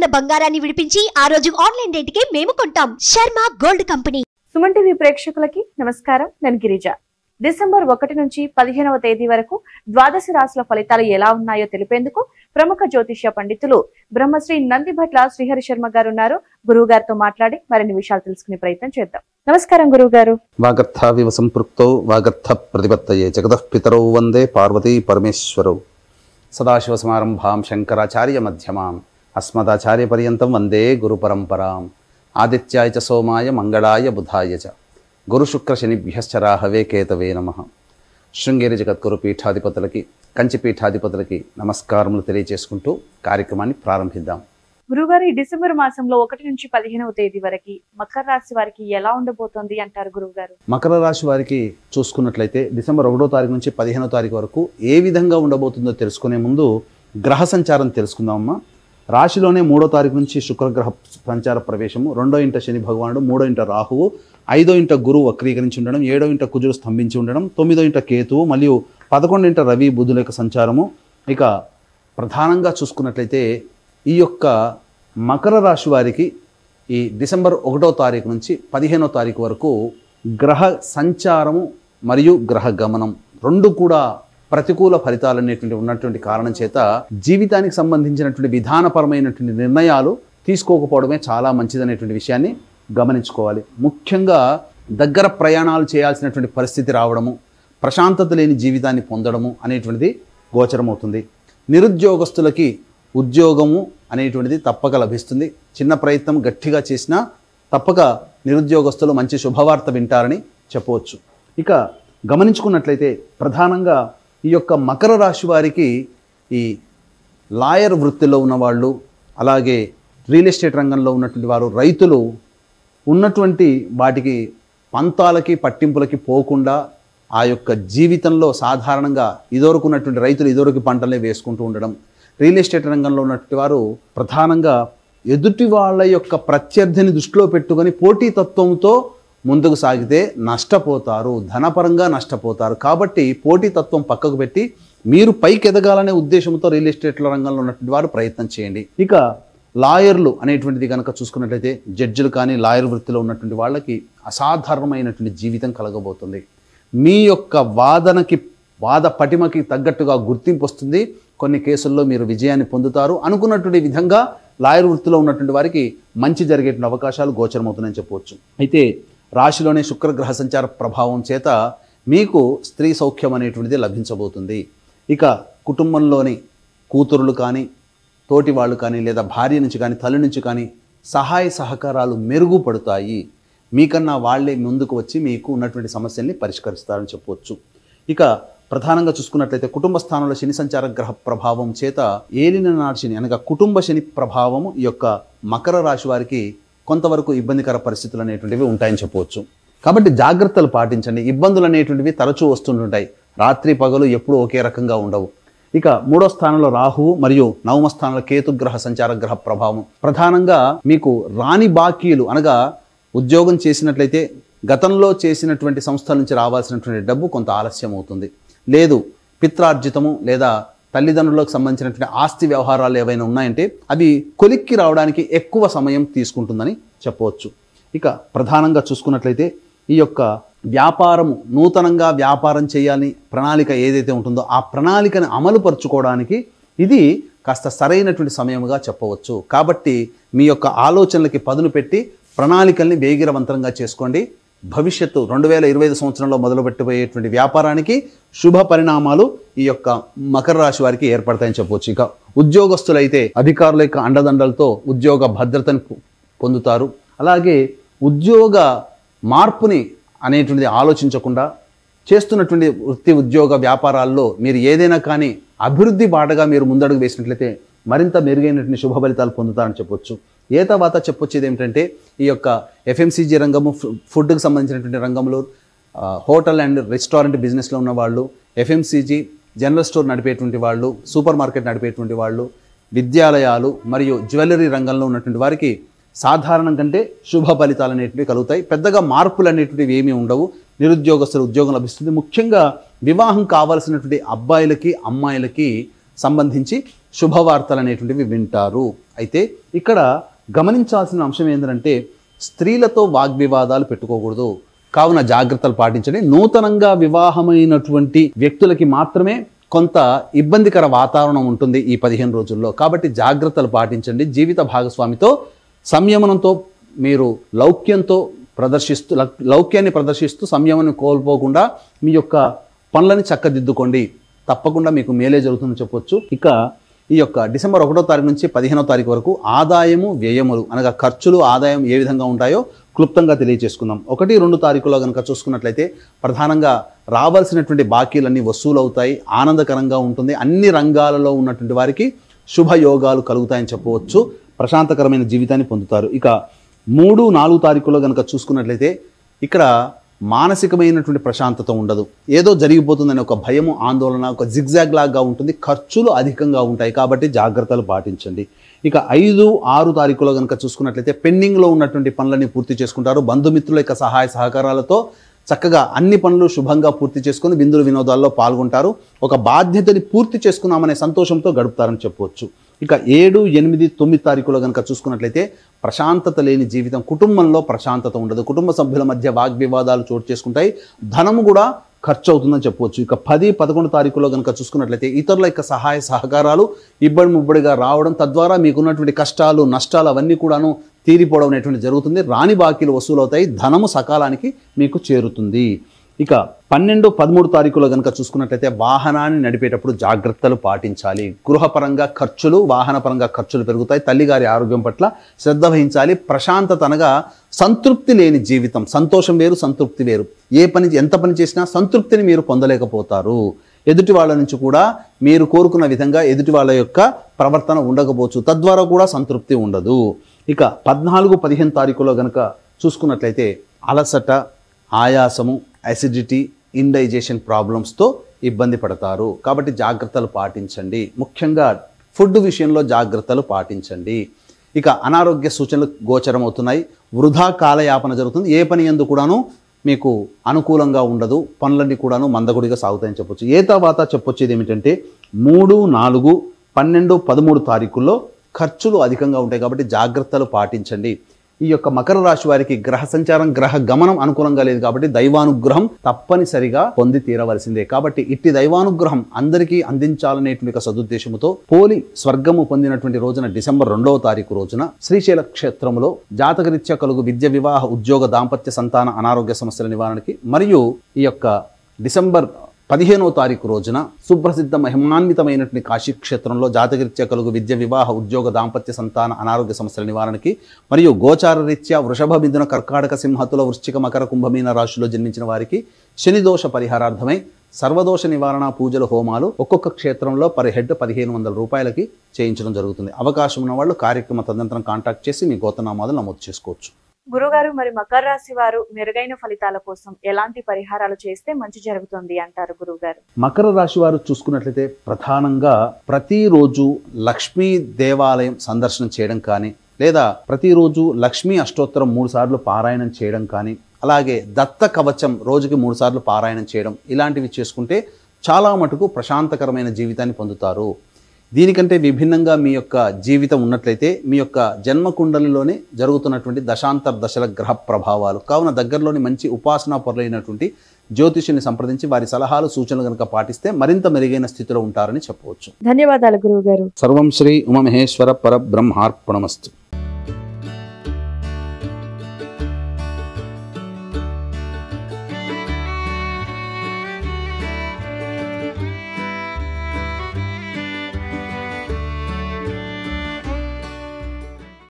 ఉన్న బంగారాన్ని విడిపించి ఆ రోజు ఆన్లైన్ రేటుకే మేము కొంటాం. Sharma gold company. Suman TV ప్రేక్షకులకి నమస్కారం. నేను గిరిజ. డిసెంబర్ 1 నుంచి 15వ తేదీ వరకు ద్వాదశ రాశుల ఫలితాలు ఎలా ఉన్నాయో తెలిపేందుకు ప్రముఖ జ్యోతిష్య పండితులు బ్రహ్మశ్రీ నందిభట్ల శ్రీహరి శర్మ గారు ఉన్నారు. గురువు గారితో మాట్లాడి మరిన్ని విషయాలు తెలుసుకునే ప్రయత్నం చేద్దాం. నమస్కారం గురువు గారు. వాగర్థావివ సంపృక్తో వాగర్థ ప్రతిపత్తయే జగతః పితరౌ వందే పార్వతీ పరమేశ్వరౌ. సదాశివ సమారంభాం శంకరాచార్య మధ్యమాం అస్మదాచార్య పర్యంతం వందే గురు పరంపరాం. ఆదిత్యాయ చ సోమాయ మంగళాయ బుధాయ చ గురు శుక్ర శనిభ్యశ్చ రాహవే కేతవే నమః. శృంగేరి జగద్గురు పీఠాధిపతులకి కంచి పీఠాధిపతులకి నమస్కారములు తెలియజేసుకుంటూ కార్యక్రమాన్ని ప్రారంభిద్దాం. గురుగారు, ఈ డిసెంబర్ మాసంలో 1 నుంచి 15వ తేదీ వరకు మకర రాశి వారికి ఎలా ఉండబోతోంది అంటారు గురువు గారు? మకర రాశి వారికి చూసుకున్నట్లయితే డిసెంబర్ 1వ తారీఖు నుంచి 15వ తారీఖు వరకు ఏ విధంగా ఉండబోతుందో తెలుసుకునే ముందు గ్రహ సంచారం తెలుసుకుందామమ్మా. రాశిలోనే 3వ తారీఖు నుంచి శుక్రగ్రహ సంచార ప్రవేశము, 2వ ఇంట శని భగవానుడు, 3వ ఇంట రాహువు, 5వ ఇంట గురువు వక్రీకరించి ఉండడం, 7వ ఇంట కుజుడు స్తంభించి ఉండడం, 9వ ఇంట కేతువు మరియు 11వ ఇంట రవి బుధుల యొక్క సంచారము. ఇక ప్రధానంగా చూసుకున్నట్లయితే ఈ యొక్క మకర రాశి వారికి ఈ డిసెంబర్ 1వ తారీఖు నుంచి 15వ తారీఖు వరకు గ్రహ సంచారము మరియు గ్రహ గమనం రెండు కూడా ప్రతికూల ఫలితాలు అనేటువంటి ఉన్నటువంటి కారణం చేత జీవితానికి సంబంధించినటువంటి విధానపరమైనటువంటి నిర్ణయాలు తీసుకోకపోవడమే చాలా మంచిదనేటువంటి విషయాన్ని గమనించుకోవాలి. ముఖ్యంగా దగ్గర ప్రయాణాలు చేయాల్సినటువంటి పరిస్థితి రావడము, ప్రశాంతత లేని జీవితాన్ని పొందడము అనేటువంటిది గోచరమవుతుంది. నిరుద్యోగస్తులకి ఉద్యోగము అనేటువంటిది తప్పక లభిస్తుంది. చిన్న ప్రయత్నం గట్టిగా చేసినా తప్పక నిరుద్యోగస్తులు మంచి శుభవార్త వింటారని చెప్పవచ్చు. ఇక గమనించుకున్నట్లయితే ప్రధానంగా ఈ యొక్క మకర రాశి వారికి ఈ లాయర్ వృత్తిలో ఉన్నవాళ్ళు, అలాగే రియల్ ఎస్టేట్ రంగంలో ఉన్నటువంటి వారు, రైతులు ఉన్నటువంటి వాటికి పంతాలకి పట్టింపులకి పోకుండా ఆ యొక్క జీవితంలో సాధారణంగా ఇదివరకు ఉన్నటువంటి రైతులు ఇదివరకు పంటలే వేసుకుంటూ ఉండడం, రియల్ ఎస్టేట్ రంగంలో ఉన్నటువంటి వారు ప్రధానంగా ఎదుటి వాళ్ళ యొక్క ప్రత్యర్థిని దృష్టిలో పెట్టుకొని పోటీతత్వంతో ముందుకు సాగితే నష్టపోతారు, ధనపరంగా నష్టపోతారు. కాబట్టి పోటీతత్వం పక్కకు పెట్టి మీరు పైకి ఎదగాలనే ఉద్దేశంతో రియల్ ఎస్టేట్ల రంగంలో ఉన్నటువంటి వారు ప్రయత్నం చేయండి. ఇక లాయర్లు అనేటువంటిది కనుక చూసుకున్నట్లయితే జడ్జిలు కానీ లాయర్ వృత్తిలో ఉన్నటువంటి వాళ్ళకి అసాధారణమైనటువంటి జీవితం కలగబోతుంది. మీ యొక్క వాద పటిమకి తగ్గట్టుగా గుర్తింపు వస్తుంది. కొన్ని కేసుల్లో మీరు విజయాన్ని పొందుతారు. అనుకున్నటువంటి విధంగా లాయర్ వృత్తిలో ఉన్నటువంటి వారికి మంచి జరిగేటువంటి అవకాశాలు గోచరమవుతున్నాయని చెప్పవచ్చు. అయితే రాశిలోనే శుక్రగ్రహ సంచార ప్రభావం చేత మీకు స్త్రీ సౌఖ్యం అనేటువంటిది లభించబోతుంది. ఇక కుటుంబంలోని కూతురులు కానీ, తోటి వాళ్ళు కానీ, లేదా భార్య నుంచి కానీ, తల్లి నుంచి కానీ సహాయ సహకారాలు మెరుగుపడతాయి. మీకన్నా వాళ్ళే ముందుకు వచ్చి మీకు ఉన్నటువంటి సమస్యల్ని పరిష్కరిస్తారని చెప్పవచ్చు. ఇక ప్రధానంగా చూసుకున్నట్లయితే కుటుంబ స్థానంలో శని సంచార గ్రహ ప్రభావం చేత ఏలిన నాటి శని అనగా కుటుంబ శని ప్రభావము ఈ యొక్క మకర రాశి వారికి కొంతవరకు ఇబ్బందికర పరిస్థితులు అనేటువంటివి ఉంటాయని చెప్పవచ్చు. కాబట్టి జాగ్రత్తలు పాటించండి. ఇబ్బందులు అనేటువంటివి తరచూ వస్తుంటుంటాయి. రాత్రి పగలు ఎప్పుడూ ఒకే రకంగా ఉండవు. ఇక 3వ స్థానంలో రాహువు మరియు 9వ స్థానంలో కేతుగ్రహ సంచార గ్రహ ప్రభావం ప్రధానంగా మీకు రాని బాకీలు అనగా ఉద్యోగం చేసినట్లయితే గతంలో చేసినటువంటి సంస్థల నుంచి రావాల్సినటువంటి డబ్బు కొంత ఆలస్యం అవుతుంది. లేదు పిత్రార్జితము లేదా తల్లిదండ్రులకు సంబంధించినటువంటి ఆస్తి వ్యవహారాలు ఏవైనా ఉన్నాయంటే అవి కొలిక్కి రావడానికి ఎక్కువ సమయం తీసుకుంటుందని చెప్పవచ్చు. ఇక ప్రధానంగా చూసుకున్నట్లయితే ఈ యొక్క వ్యాపారము నూతనంగా వ్యాపారం చేయాలని ప్రణాళిక ఏదైతే ఉంటుందో ఆ ప్రణాళికను అమలుపరుచుకోవడానికి ఇది కాస్త సరైనటువంటి సమయముగా చెప్పవచ్చు. కాబట్టి మీ యొక్క ఆలోచనలకి పదును పెట్టి ప్రణాళికల్ని వేగిరవంతంగా చేసుకోండి. భవిష్యత్తు 2025 సంవత్సరంలో మొదలుపెట్టబోయేటువంటి వ్యాపారానికి శుభ పరిణామాలు ఈ యొక్క మకర రాశి వారికి ఏర్పడతాయని చెప్పవచ్చు. ఇక ఉద్యోగస్తులైతే అధికారుల యొక్క అండదండలతో ఉద్యోగ భద్రతను పొందుతారు. అలాగే ఉద్యోగ మార్పుని అనేటువంటిది ఆలోచించకుండా చేస్తున్నటువంటి వృత్తి ఉద్యోగ వ్యాపారాల్లో మీరు ఏదైనా కానీ అభివృద్ధి బాటగా మీరు ముందడుగు వేసినట్లయితే మరింత మెరుగైనటువంటి శుభ ఫలితాలు పొందుతారని చెప్పొచ్చు. ఏ తర్వాత చెప్పొచ్చేది ఏమిటంటే ఈ యొక్క ఎఫ్ఎంసీజీ రంగము, ఫుడ్కి సంబంధించినటువంటి రంగంలో హోటల్ అండ్ రెస్టారెంట్ బిజినెస్లో ఉన్న వాళ్ళు, ఎఫ్ఎంసీజీ జనరల్ స్టోర్ నడిపేటువంటి వాళ్ళు, సూపర్ మార్కెట్ నడిపేటువంటి వాళ్ళు, విద్యాలయాలు మరియు జ్యువెలరీ రంగంలో ఉన్నటువంటి వారికి సాధారణం కంటే శుభ ఫలితాలు అనేటివి కలుగుతాయి. పెద్దగా మార్పులు అనేటివి ఏమీ ఉండవు. నిరుద్యోగస్తులు ఉద్యోగం లభిస్తుంది. ముఖ్యంగా వివాహం కావాల్సినటువంటి అబ్బాయిలకి అమ్మాయిలకి సంబంధించి శుభవార్తలు అనేటువంటివి వింటారు. అయితే ఇక్కడ గమనించాల్సిన అంశం ఏంటంటే స్త్రీలతో వాగ్వివాదాలు పెట్టుకోకూడదు. కావున జాగ్రత్తలు పాటించండి. నూతనంగా వివాహమైనటువంటి వ్యక్తులకి మాత్రమే కొంత ఇబ్బందికర వాతావరణం ఉంటుంది ఈ 15 రోజుల్లో. కాబట్టి జాగ్రత్తలు పాటించండి. జీవిత భాగస్వామితో సంయమనంతో మీరు లౌక్యాన్ని ప్రదర్శిస్తూ సంయమనం కోల్పోకుండా మీ యొక్క పనులని చక్కదిద్దుకోండి. తప్పకుండా మీకు మేలే జరుగుతుందని చెప్పొచ్చు. ఇక ఈ యొక్క డిసెంబర్ 1వ తారీఖు నుంచి 15వ తారీఖు వరకు ఆదాయము వ్యయములు అనగా ఖర్చులు ఆదాయం ఏ విధంగా ఉంటాయో క్లుప్తంగా తెలియజేసుకుందాం. 1, 2 తారీఖులో కనుక చూసుకున్నట్లయితే ప్రధానంగా రావాల్సినటువంటి బాకీలన్నీ వసూలు అవుతాయి. ఆనందకరంగా ఉంటుంది. అన్ని రంగాలలో ఉన్నటువంటి వారికి శుభయోగాలు కలుగుతాయని చెప్పవచ్చు. ప్రశాంతకరమైన జీవితాన్ని పొందుతారు. ఇక 3, 4 తారీఖులో కనుక చూసుకున్నట్లయితే ఇక్కడ మానసికమైనటువంటి ప్రశాంతత ఉండదు. ఏదో జరిగిపోతుందని ఒక భయము, ఆందోళన, ఒక జిగ్జాగ్ లాగా ఉంటుంది. ఖర్చులు అధికంగా ఉంటాయి. కాబట్టి జాగ్రత్తలు పాటించండి. ఇక 5, 6 తారీఖులో కనుక చూసుకున్నట్లయితే పెండింగ్లో ఉన్నటువంటి పనులని పూర్తి చేసుకుంటారు. బంధుమిత్రుల యొక్క సహాయ సహకారాలతో చక్కగా అన్ని పనులు శుభంగా పూర్తి చేసుకొని విందులు వినోదాల్లో పాల్గొంటారు. ఒక బాధ్యతని పూర్తి చేసుకున్నామనే సంతోషంతో గడుపుతారని చెప్పవచ్చు. ఇక 7, 8, 9 తారీఖులో కనుక చూసుకున్నట్లయితే ప్రశాంతత లేని జీవితం, కుటుంబంలో ప్రశాంతత ఉండదు. కుటుంబ సభ్యుల మధ్య వాగ్వివాదాలు చోటు చేసుకుంటాయి. ధనము కూడా ఖర్చు అవుతుందని చెప్పవచ్చు. ఇక 10, 11 తారీఖులో కనుక చూసుకున్నట్లయితే ఇతరుల యొక్క సహాయ సహకారాలు ముబ్బడిగా రావడం, తద్వారా మీకున్నటువంటి కష్టాలు నష్టాలు అవన్నీ కూడాను తీరిపోవడం అనేటువంటి జరుగుతుంది. రాని బాకీలు వసూలు అవుతాయి. ధనము సకాలానికి మీకు చేరుతుంది. ఇక 12, 13 తారీఖులో కనుక చూసుకున్నట్లయితే వాహనాన్ని నడిపేటప్పుడు జాగ్రత్తలు పాటించాలి. గృహపరంగా ఖర్చులు, వాహనపరంగా ఖర్చులు పెరుగుతాయి. తల్లిగారి ఆరోగ్యం పట్ల శ్రద్ధ వహించాలి. ప్రశాంతత అనగా సంతృప్తి లేని జీవితం. సంతోషం వేరు, సంతృప్తి వేరు. ఎంత పని చేసినా సంతృప్తిని మీరు పొందలేకపోతారు. ఎదుటి వాళ్ళ నుంచి కూడా మీరు కోరుకున్న విధంగా ఎదుటి వాళ్ళ యొక్క ప్రవర్తన ఉండకపోవచ్చు. తద్వారా కూడా సంతృప్తి ఉండదు. ఇక 14, 15 తారీఖులో కనుక చూసుకున్నట్లయితే అలసట, ఆయాసము, అసిడిటీ, ఇండైజెషన్ ప్రాబ్లమ్స్తో ఇబ్బంది పడతారు. కాబట్టి జాగ్రత్తలు పాటించండి. ముఖ్యంగా ఫుడ్ విషయంలో జాగ్రత్తలు పాటించండి. ఇక అనారోగ్య సూచనలు గోచరమవుతున్నాయి. వృధా కాలయాపన జరుగుతుంది. ఏ పని యందు కూడాను మీకు అనుకూలంగా ఉండదు. పనులన్నీ కూడాను మందగుడిగా సాగుతాయని చెప్పొచ్చు. తర్వాత చెప్పొచ్చేది ఏమిటంటే 3, 4, 12, 13 తారీఖుల్లో ఖర్చులు అధికంగా ఉంటాయి. కాబట్టి జాగ్రత్తలు పాటించండి. ఈ యొక్క మకర రాశి వారికి గ్రహ సంచారం, గ్రహ గమనం అనుకూలంగా లేదు. కాబట్టి దైవానుగ్రహం తప్పనిసరిగా పొంది తీరవలసిందే. కాబట్టి ఇట్టి దైవానుగ్రహం అందరికీ అందించాలనేటువంటి సదుద్దేశంతో పోలి స్వర్గము పొందినటువంటి రోజున డిసెంబర్ 2వ తారీఖు రోజున శ్రీశైల క్షేత్రంలో జాతకరీత్యా కలుగు విద్య, వివాహ, ఉద్యోగ, దాంపత్య, సంతాన, అనారోగ్య సమస్యల నివారణకి మరియు ఈ యొక్క డిసెంబర్ 15వ తారీఖు రోజున సుప్రసిద్ధ మహిమాన్వితమైనటువంటి కాశీక్షేత్రంలో జాతకరీత్యా కలుగు విద్య, వివాహ, ఉద్యోగ, దాంపత్య, సంతాన, అనారోగ్య సమస్యల నివారణకి మరియు గోచార రీత్యా వృషభ, మిథున, కర్కాటక, సింహతుల, వృశ్చిక, మకర, కుంభమీన రాశిలో జన్మించిన వారికి శనిదోష పరిహారార్థమై సర్వదోష నివారణ పూజల, హోమాలు ఒక్కొక్క క్షేత్రంలో పర్ హెడ్ 1500 రూపాయలకి చేయించడం జరుగుతుంది. అవకాశం ఉన్న వాళ్ళు కార్యక్రమ తదనంతరం కాంటాక్ట్ చేసి మీ గోత్రనామాలు నమోదు చేసుకోవచ్చు. గురుగారు, మరి మకర రాశి వారు మెరుగైన ఫలితాల కోసం ఎలాంటి పరిహారాలు చేస్తే మంచి జరుగుతుంది అంటారు గురుగారు? మకర రాశి వారు చూసుకున్నట్లయితే ప్రధానంగా ప్రతిరోజు లక్ష్మీ దేవాలయం సందర్శనం చేయడం కానీ, లేదా ప్రతిరోజు లక్ష్మీ అష్టోత్తరం 3 సార్లు పారాయణం చేయడం కానీ, అలాగే దత్త కవచం రోజుకి 3 సార్లు పారాయణం చేయడం, ఇలాంటివి చేసుకుంటే చాలా మటుకు ప్రశాంతకరమైన జీవితాన్ని పొందుతారు. దీనికంటే విభిన్నంగా మీ యొక్క జీవితం ఉన్నట్లయితే మీ యొక్క జన్మకుండలిలోనే జరుగుతున్నటువంటి దశాంతర దశల గ్రహ ప్రభావాలు కావున దగ్గరలోని మంచి ఉపాసనా పరులైనటువంటి జ్యోతిషుని సంప్రదించి వారి సలహాలు, సూచనలు కనుక పాటిస్తే మరింత మెరుగైన స్థితిలో ఉంటారని చెప్పవచ్చు. ధన్యవాదాలు గురువు గారు. సర్వం శ్రీ ఉమామహేశ్వర పరబ్రహ్మార్పణమస్తు.